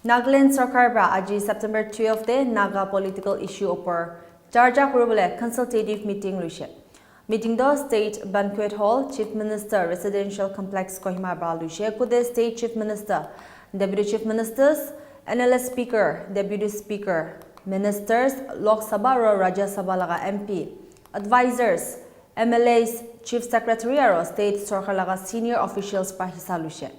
Nagaland Sarkar bra aji September 12 de Naga political issue upor charja kurubole consultative meeting luishe. Meeting do State Banquet Hall Chief Minister Residential Complex Kohima bra luishe kude State Chief Minister, Deputy Chief Ministers, NLS Speaker, Deputy Speaker, Ministers, Lok Sabha ro Rajya Sabha laga MP, Advisors, MLAs, Chief Secretary ro State Sarkar laga senior officials pa hisa luishe.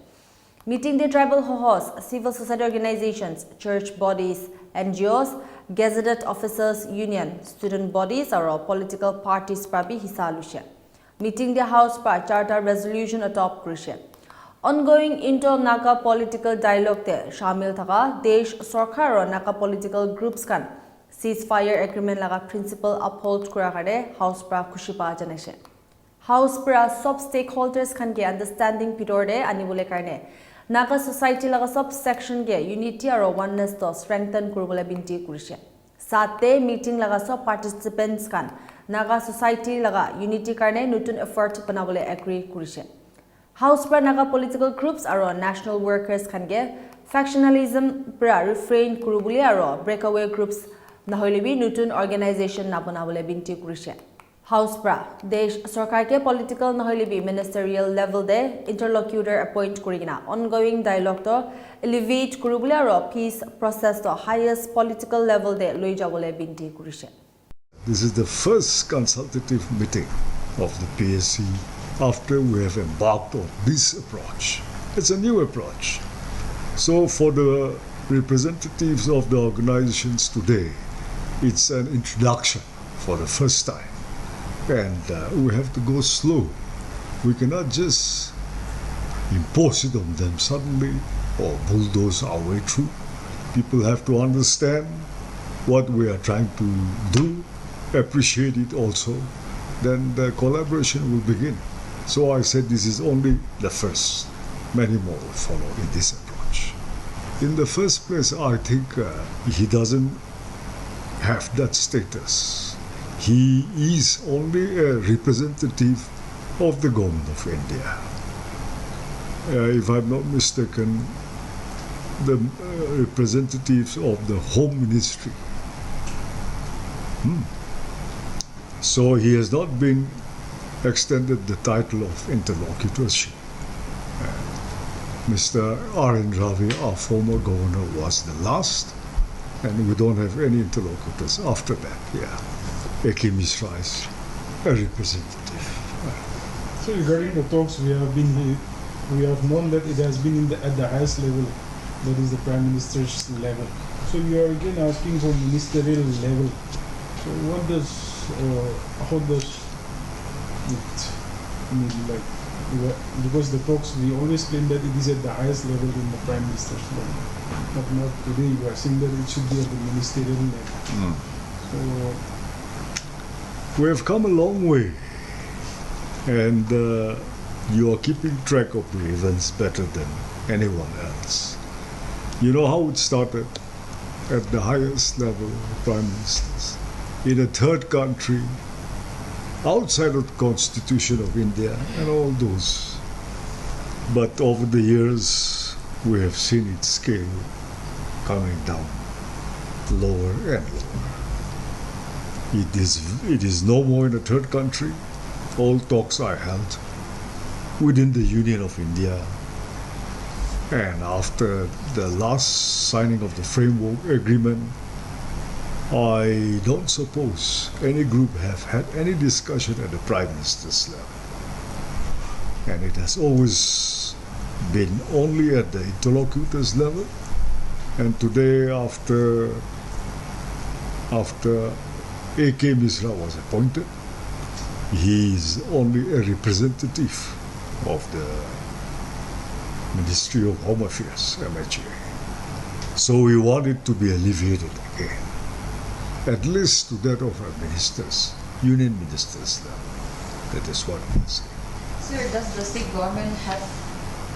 Meeting the tribal hosts, civil society organizations, church bodies, NGOs, gazetted officers union, student bodies or political parties prabi hisa lushe. Meeting the house pa charter resolution atop krishe. Ongoing inter-Naga political dialogue te shamil thaka desh sarkar or Naga political groups kan ceasefire agreement laga principle uphold kura kare house pra khushi pa janeshe. House pra sub stakeholders kan ke understanding pitor de anibole karne Naga society laga sub section ge unity aro oneness to strengthen kurubole binti kurishe. Sate meeting laga sub participants kan Naga society laga unity karne nutun effort banabole agree kurishe. House pra Naga political groups aro national workers kan ge factionalism pra refrain kurubule aro breakaway groups nahoilebi nutun organization na banabole binti kurishe. House pra desh sarkar ke political nahoilebi ministerial level de interlocutor appoint kurigina ongoing dialogue to elevate kurubule aro peace process to highest political level de loi jabole binti kurishe. This is the first consultative meeting of the PSC after we have embarked on this approach. It's a new approach. So for the representatives of the organizations today, it's an introduction for the first time. And we have to go slow. We cannot just impose it on them suddenly or bulldoze our way through. People have to understand what we are trying to do, appreciate it also. Then the collaboration will begin. So I said this is only the first. Many more will follow in this approach. In the first place, I think he doesn't have that status. He is only a representative of the government of India. If I'm not mistaken, the representatives of the Home Ministry. So he has not been extended the title of interlocutorship. Mr. R.N. Ravi, our former governor, was the last, and we don't have any interlocutors after that. Yeah. A.K. Misra is a representative. So regarding the talks, we have known that it has been at the highest level, that is the Prime Minister's level. So you are again asking for ministerial level. So what does, how does it mean, like, because the talks, we always claim that it is at the highest level in the Prime Minister's level. But not today, you are saying that it should be at the ministerial level. So, we have come a long way, and you are keeping track of the events better than anyone else. You know how it started at the highest level of prime ministers in a third country, outside of the Constitution of India and all those. But over the years, we have seen its scale coming down lower and lower. It is no more in a third country. All talks are held within the Union of India. And after the last signing of the framework agreement, I don't suppose any group have had any discussion at the Prime Minister's level. And it has always been only at the interlocutors level. And today, after A.K. Misra was appointed, he is only a representative of the Ministry of Home Affairs, MHA. So we want it to be alleviated again, at least to that of our ministers, union ministers level. That is what we say. Sir, does the state government have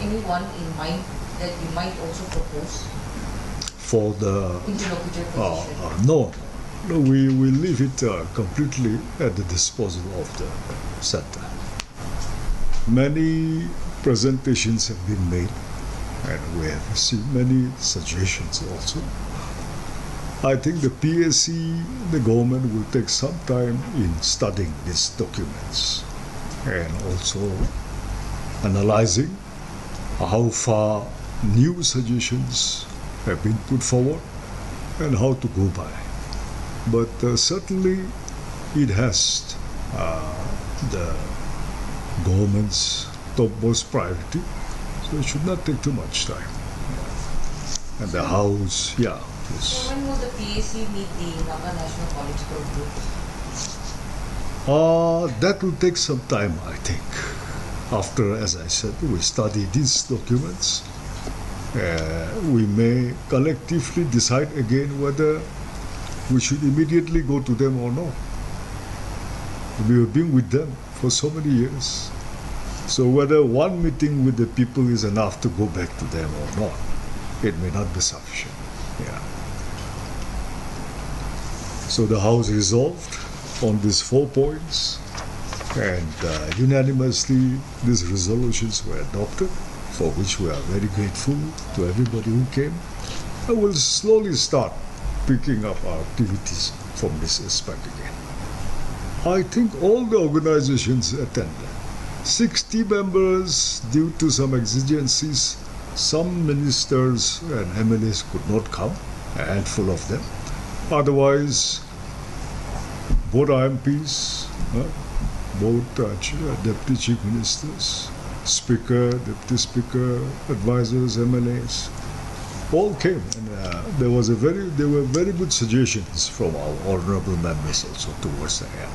anyone in mind that you might also propose For the interlocutor position? no, we leave it completely at the disposal of the center. Many presentations have been made and we have received many suggestions also. I think the PSC, the government will take some time in studying these documents and also analyzing how far new suggestions have been put forward and how to go by. But certainly it has the government's topmost priority, so it should not take too much time. And the House, yes. So when will the PAC meet the Naga National Political Group? That will take some time, I think. After, as I said, we study these documents, we may collectively decide again whether we should immediately go to them or not. We have been with them for so many years. So whether one meeting with the people is enough to go back to them or not, it may not be sufficient. Yeah. So the House resolved on these 4 points, and unanimously these resolutions were adopted, for which we are very grateful to everybody who came. And we'll slowly start picking up our activities from this aspect again. I think all the organizations attended. 60 members, due to some exigencies, some ministers and MLAs could not come, a handful of them. Otherwise, both MPs, both deputy chief ministers, speaker, deputy speaker, advisors, MLAs, all came. And there were very good suggestions from our honorable members also towards the end.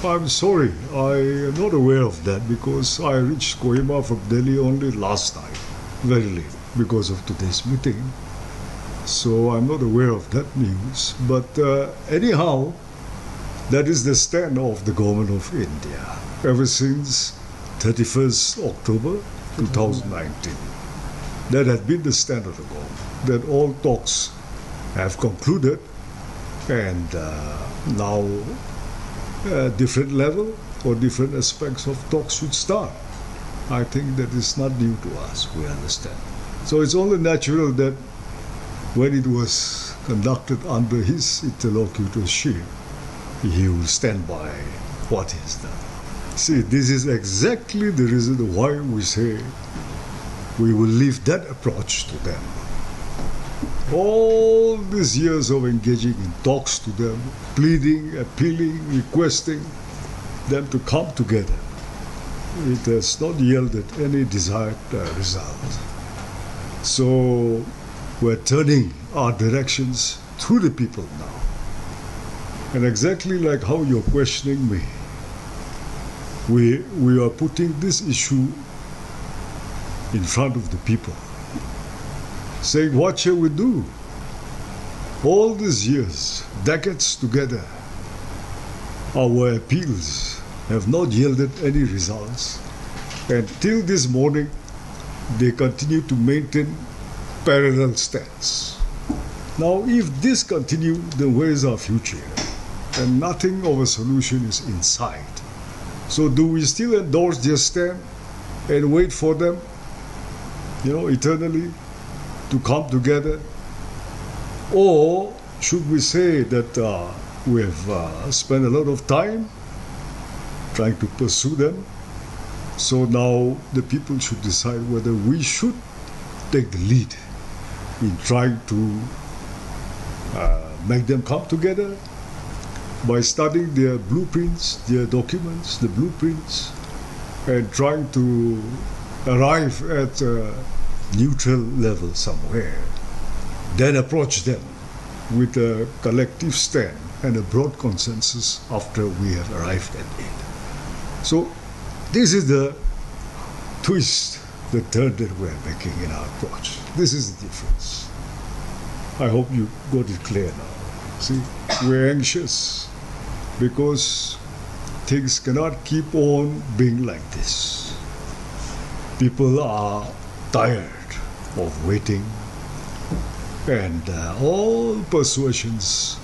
I'm sorry, I am not aware of that because I reached Kohima from Delhi only last night, very late, because of today's meeting. So I'm not aware of that news. But anyhow, that is the stand of the government of India ever since 31st October 2019. That had been the stand of the government, that all talks have concluded and now different level or different aspects of talks should start. I think that is not new to us, we understand. So it's only natural that when it was conducted under his interlocutorship, he will stand by what he has done. See, this is exactly the reason why we say we will leave that approach to them. All these years of engaging in talks to them, pleading, appealing, requesting them to come together, it has not yielded any desired result. So we're turning our directions to the people now. And exactly like how you're questioning me, we are putting this issue in front of the people, saying, what shall we do? All these years, decades together, our appeals have not yielded any results. And till this morning, they continue to maintain parallel stance. Now, if this continues, then where is our future? And nothing of a solution is in sight. So do we still endorse their stand and wait for them, eternally to come together? Or should we say that we have spent a lot of time trying to pursue them, so now the people should decide whether we should take the lead in trying to make them come together by studying their blueprints, their documents, the blueprints, and trying to arrive at a neutral level somewhere. Then approach them with a collective stand and a broad consensus after we have arrived at it. So this is the twist, the turn that we are making in our approach. This is the difference. I hope you got it clear now. See, we're anxious because things cannot keep on being like this. People are tired of waiting, and all persuasions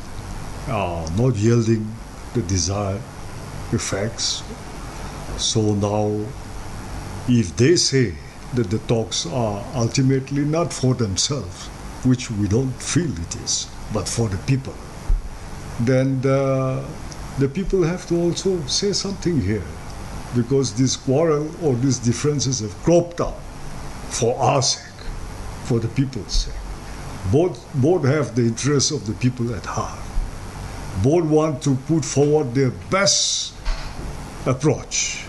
are not yielding the desired effects. So now, if they say that the talks are ultimately not for themselves, which we don't feel it is, but for the people, then the people have to also say something here, because this quarrel or these differences have cropped up for our sake, for the people's sake. Both have the interests of the people at heart. Both want to put forward their best approach,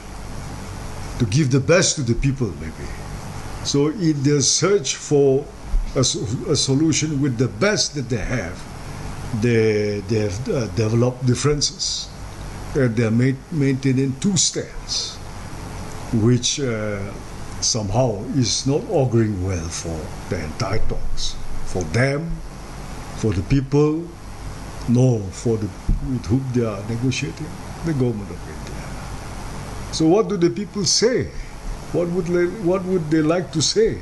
to give the best to the people maybe. So in their search for a solution with the best that they have developed differences, and they're maintaining two stands, which somehow is not auguring well for the entire talks, for them, for the people, nor for the with whom they are negotiating, the government of India. So what do the people say? What would they like to say?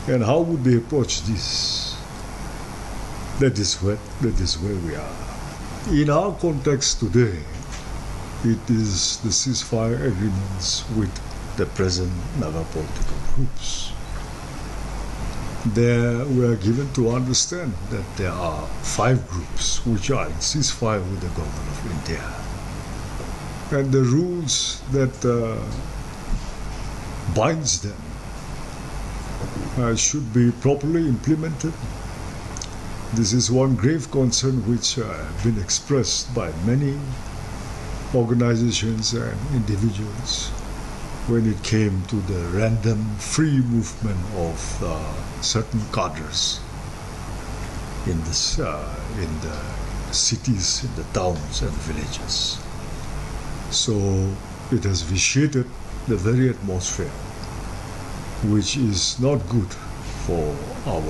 And how would they approach this? That is where we are. In our context today, it is the ceasefire agreements with the present Naga political groups. There we are given to understand that there are 5 groups which are in ceasefire with the government of India. And the rules that binds them should be properly implemented. This is one grave concern which has been expressed by many organizations and individuals when it came to the random free movement of certain cadres in the cities, in the towns and villages. So it has vitiated the very atmosphere, which is not good for our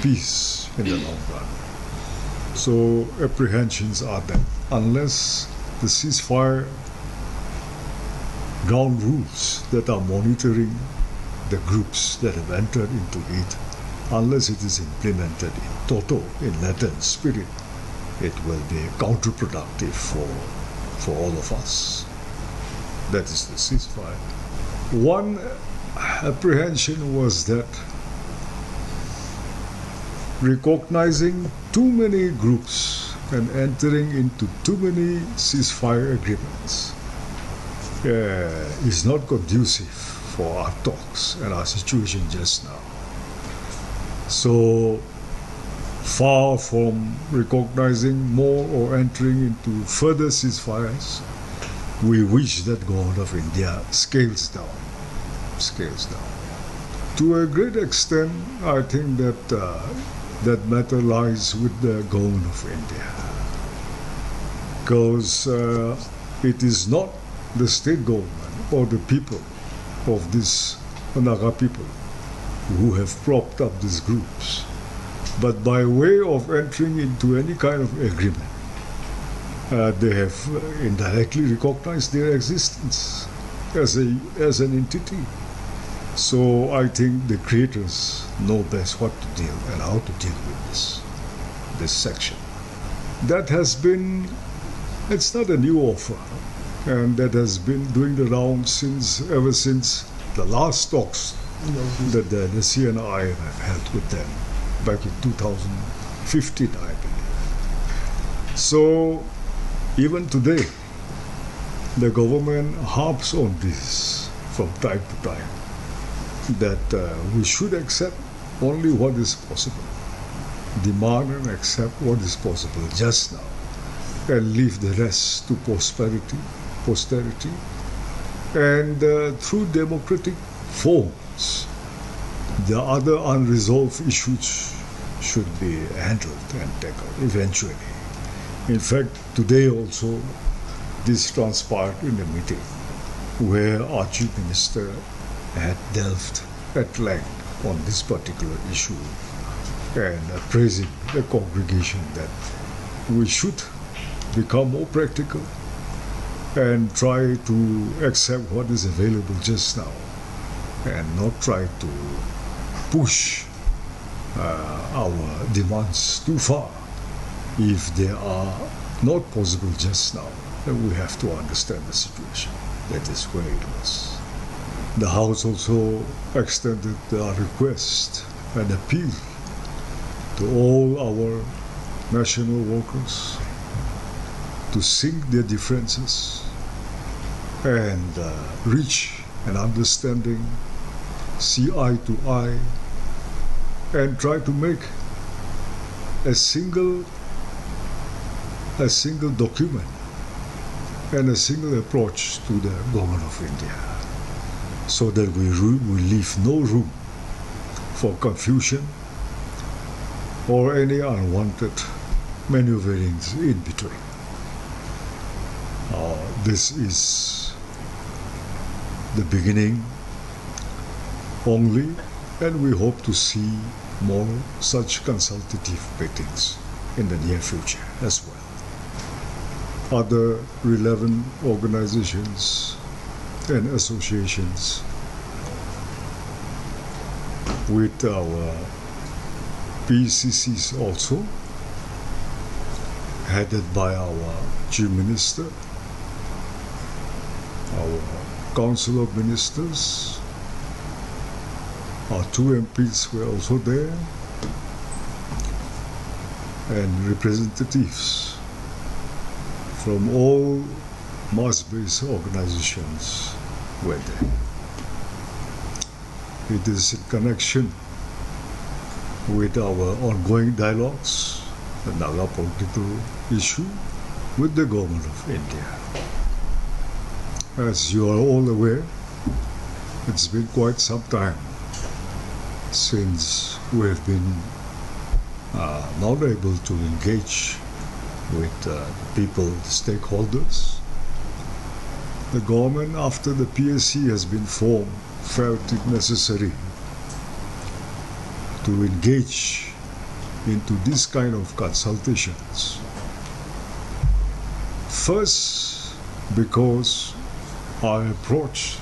peace in the long run. So apprehensions are that unless the ceasefire ground rules that are monitoring the groups that have entered into it, unless it is implemented in toto, in letter and spirit, it will be counterproductive for all of us. That is the ceasefire. One apprehension was that recognizing too many groups and entering into too many ceasefire agreements is not conducive for our talks and our situation just now. So far from recognizing more or entering into further ceasefires, we wish that government of India scales down. To a great extent, I think that that matter lies with the government of India, because it is not the state government or the people of this Naga people who have propped up these groups, but by way of entering into any kind of agreement, they have indirectly recognized their existence as an entity. So I think the creators know best what to deal and how to deal with this section. That has been, it's not a new offer, and that has been doing the rounds ever since the last talks that the NSC and I have held with them back in 2015, I believe. So even today, the government harps on this from time to time, that we should accept only what is possible, demand and accept what is possible just now, and leave the rest to posterity, and through democratic forms, the other unresolved issues should be handled and tackled eventually. In fact, today also, this transpired in a meeting where our Chief Minister had delved at length on this particular issue and praising the congregation that we should become more practical and try to accept what is available just now and not try to push our demands too far. If they are not possible just now, then we have to understand the situation. That is where it was. The House also extended a request and appeal to all our national workers to sink their differences and reach an understanding, see eye to eye, and try to make a single document and a single approach to the government of India, so that we leave no room for confusion or any unwanted maneuverings in between. This is the beginning only, and we hope to see more such consultative meetings in the near future as well. Other relevant organizations and associations with our PCCs also, headed by our Chief Minister, our Council of Ministers, our 2 MPs were also there, and representatives from all mass-based organizations were there. It is in connection with our ongoing dialogues, the Naga political issue, with the government of India. As you are all aware, it's been quite some time since we have been not able to engage with the people, stakeholders. The government, after the PSC has been formed, felt it necessary to engage into this kind of consultations. First, because our approach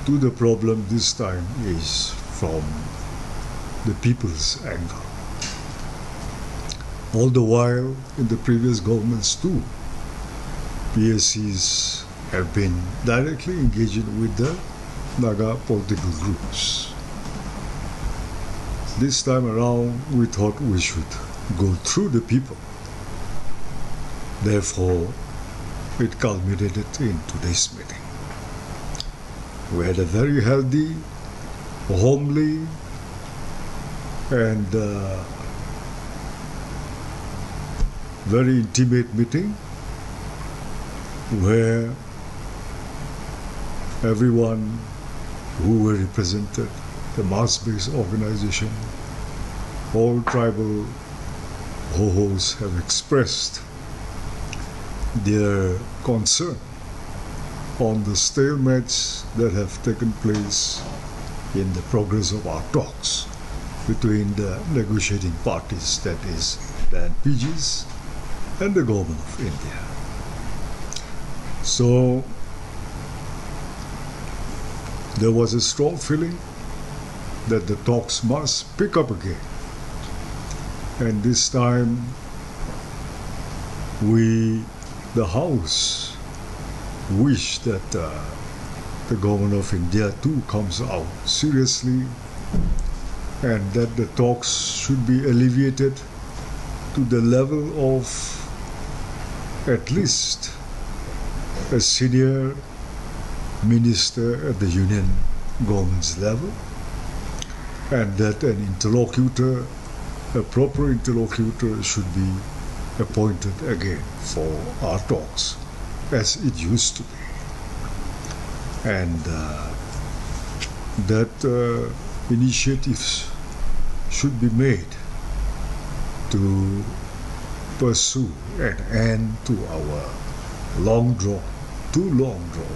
to the problem this time is from the people's angle. All the while, in the previous governments too, PSCs have been directly engaging with the Naga political groups. This time around, we thought we should go through the people. Therefore, it culminated in today's meeting. We had a very healthy, homely, and very intimate meeting where everyone who were represented, the mass-based organization, all tribal ho-hos have expressed their concern on the stalemates that have taken place in the progress of our talks between the negotiating parties, that is, the NPGs and the government of India. So there was a strong feeling that the talks must pick up again. And this time, we, the House, wish that the government of India too comes out seriously, and that the talks should be alleviated to the level of at least a senior minister at the union government's level, and that an interlocutor, a proper interlocutor, should be appointed again for our talks, as it used to be. And that initiatives should be made to pursue an end to our too long drawn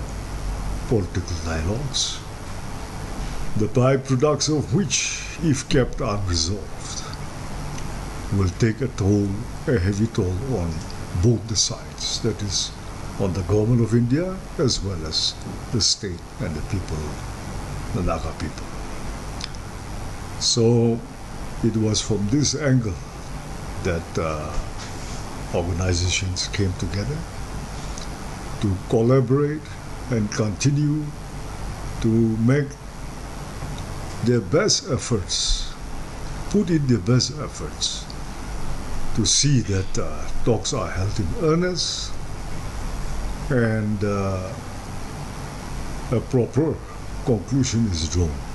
political dialogues, the byproducts of which, if kept unresolved, will take a heavy toll on both the sides, that is, on the government of India as well as the state and the people, the Naga people. So it was from this angle that organizations came together to collaborate and continue to make their best efforts, put in their best efforts to see that talks are held in earnest and a proper conclusion is drawn.